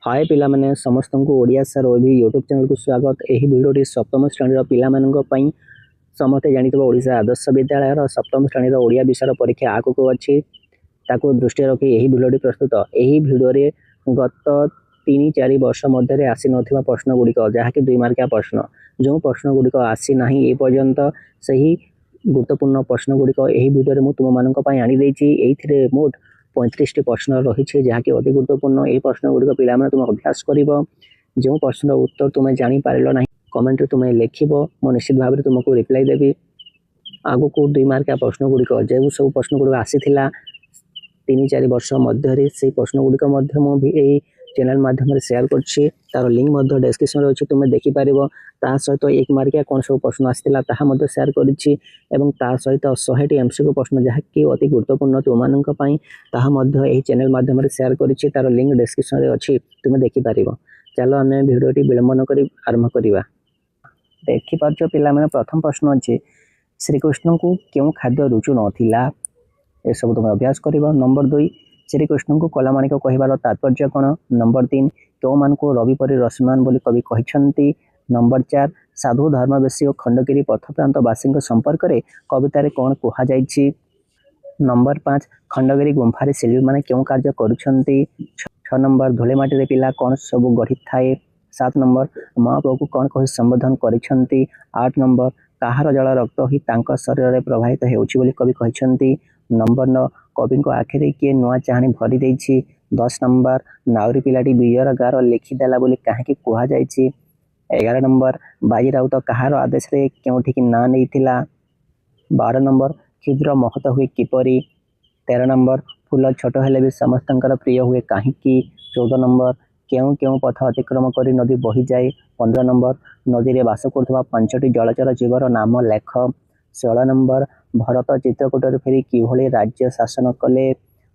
हाय पिला माने समस्त को ओडिया सर ओबी यूट्यूब चैनल को स्वागत। यही भिडियोटी सप्तम श्रेणी पिला समस्ते जानिथिबो ओडिशा आदर्श विद्यालय सप्तम श्रेणी ओडिया विषय परीक्षा आगक अच्छी ताकू दृष्टि रखी यही भिडियोटी प्रस्तुत। यही भिडियो गत 3-4 वर्ष मध्य आसी नथिबा प्रश्न गुड़िक जहाँकि 2 मार्किया प्रश्न जो प्रश्न गुड़िक आसी ना ए पर्यंत सही गुरुत्वपूर्ण प्रश्न गुड़िक यही भिडियो मुझे तुम मानक आनी देछि। मोट 35टी प्रश्न रही जहाँकि अति गुरुत्वपूर्ण यही प्रश्न गुड़िक पिला तुम अभ्यास कर जो प्रश्न उत्तर तुम्हें जापर ना कमेंट तुम्हें लिख मो निश्चित भाव में तुमको रिप्लाई देवी। आगु को 2 मार्किया प्रश्न गुड़िक जो सब प्रश्न गुड़िक आसी 3-4 वर्ष मध्य से प्रश्न गुड़िक मुझे चैनल माध्यम शेयर कर तार लिंक डिस्क्रिप्शन अच्छी तुम्हें देखिपर। ता सहित 1 मार्किया कौन सब प्रश्न आसाला शेयर कर सहित 100टी एमसीक्यू प्रश्न जहाँकि अति गुरुत्वपूर्ण तुम चैनल माध्यम शेयर कर तार लिंक डिस्क्रिप्शन अच्छी तुम्हें देखिपर। चलो आम भिडियोटी विलंब न कर आरंभ करवा। देखिपार पिला प्रथम प्रश्न अच्छे श्रीकृष्ण को क्यों खाद्य रुचु नाला ये सब तुम अभ्यास कर। नंबर 2 श्रीकृष्ण को कलामाणिक कहबार तात्पर्य कौन। नंबर 3 क्यों मान को रवि परी रश्मिमान बोली कवि कहते। नंबर 4 साधु धर्मवेशी और खंडगिरी पथप्रांतवासी संपर्क में कवितार कौन कहुई। नंबर 5 खंडगिरी गुंफार शिल्पी मैंने क्यों कार्य करुछंती। 6 नंबर धूलेमाटी पिला कौन सब गढ़ी थाए। 7 नंबर महाप्रभु को कौन कही संबोधन करिछंती। 8 नंबर कहार जल रक्त ही तांका शरीर में प्रभावित होउछि बोली कवि कहछंती। नंबर 9 कवि को आखिरी किए नुआ चाहानी भरी देछि। 10 नंबर नाउरी पिलाटी विजयर गार लिखिदेला बोली कहीं कहुई। 11 नंबर बाजी राउत कहार आदेश रे क्योंठिक ना नहीं। 12 नंबर क्षुद्र महत हुए किपरी। 13 नंबर फूल छोट हेले भी समस्त प्रिय हुए कहीं। 14 नंबर क्यों क्यों पथ अतिक्रम कर नदी बही जाए। 15 नंबर नदी में बास कर 5टी जलचर जीवर नाम लेख। 16 नंबर भरत चित्रकूटर फेरी किभली राज्य शासन कले।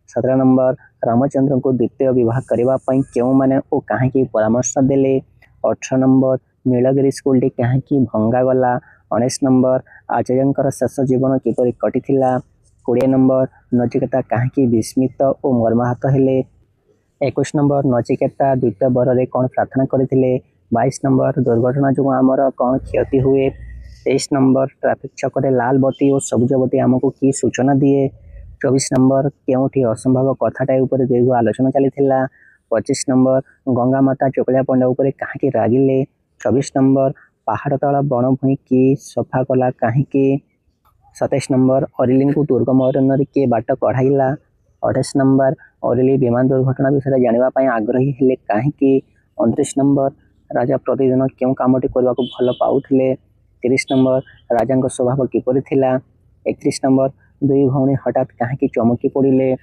17 नंबर रामचंद्र को द्वितीय विवाह करने क्यों माने ओ कहीं परामर्श देले। 18 नंबर नीलगिरी स्कूल टी कहीं भंगागला। 19 नंबर आचार्यंकर शेष जीवन किपरि कटिथिला। 20 नंबर नचिकेता कहीं विस्मित और मर्माहत हेले। 21 नंबर नचिकेता द्वितीय बर रे कौन प्रार्थना करथिले। 22 नंबर दुर्घटना जो आमर कौन क्षति हुए। 23 नंबर ट्रैफिक छक लाल बत्ती और सबुज बत्ती आमको की सूचना दिए। 24 नंबर क्योंठी असंभव कथाटा उपर दीर्घ आलोचना चलीथिला। 25 नंबर गंगा माता चोकलिया पंडा उपर कहीं रागिले। 24 नंबर पहाड़ तल बणभूमि की सफा कला कहीं। 27 नंबर अरिली को दुर्गम अरण्य किए बाट कढ़ाइला। 28 नंबर अरिली विमान दुर्घटना विषय जानापी आग्रही हेले कहीं। 29 नंबर राजा प्रतिदिन क्यों कामटी करने को भल पाउथिले। 30 नंबर राजा स्वभाव किपरि थिला। 31 नंबर 2 भौणी हठात कहीं चमकी पड़े।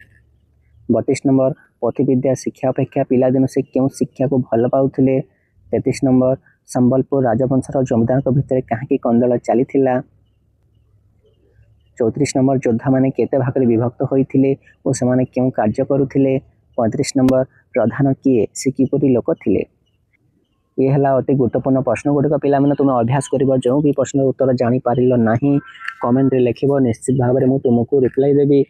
32 नंबर पथिविद्या शिक्षा अपेक्षा पिलादिन से क्यों शिक्षा को भल पाउथिले। 33 नंबर संबलपुर राजवंशर जमीदार भितर कहीं कंदल चलीथिला। 34 नंबर योद्धा माने केते भाग विभक्त होइथिले और सेमाने क्यों कार्य करुथिले। 35 नंबर प्रधान किए से किपरि लोक थिले। ये है अति गुरुत्वपूर्ण प्रश्न गुड़िक पिला तुम अभ्यास कर जो भी प्रश्न उत्तर जापर ना कमेंट लिख निश्चित भाव में मुझे तुमको रिप्लाई देवी।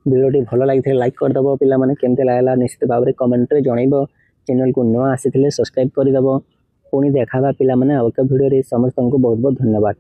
वीडियोटी भल लगी लाइक करदेव। पिला केमती लगला निश्चित भाव में कमेंट जनइब। चैनल को नुआ आसी सब्सक्राइब करदेव। पुणी देखा पिला एक भिडियो समस्त को बहुत बहुत धन्यवाद।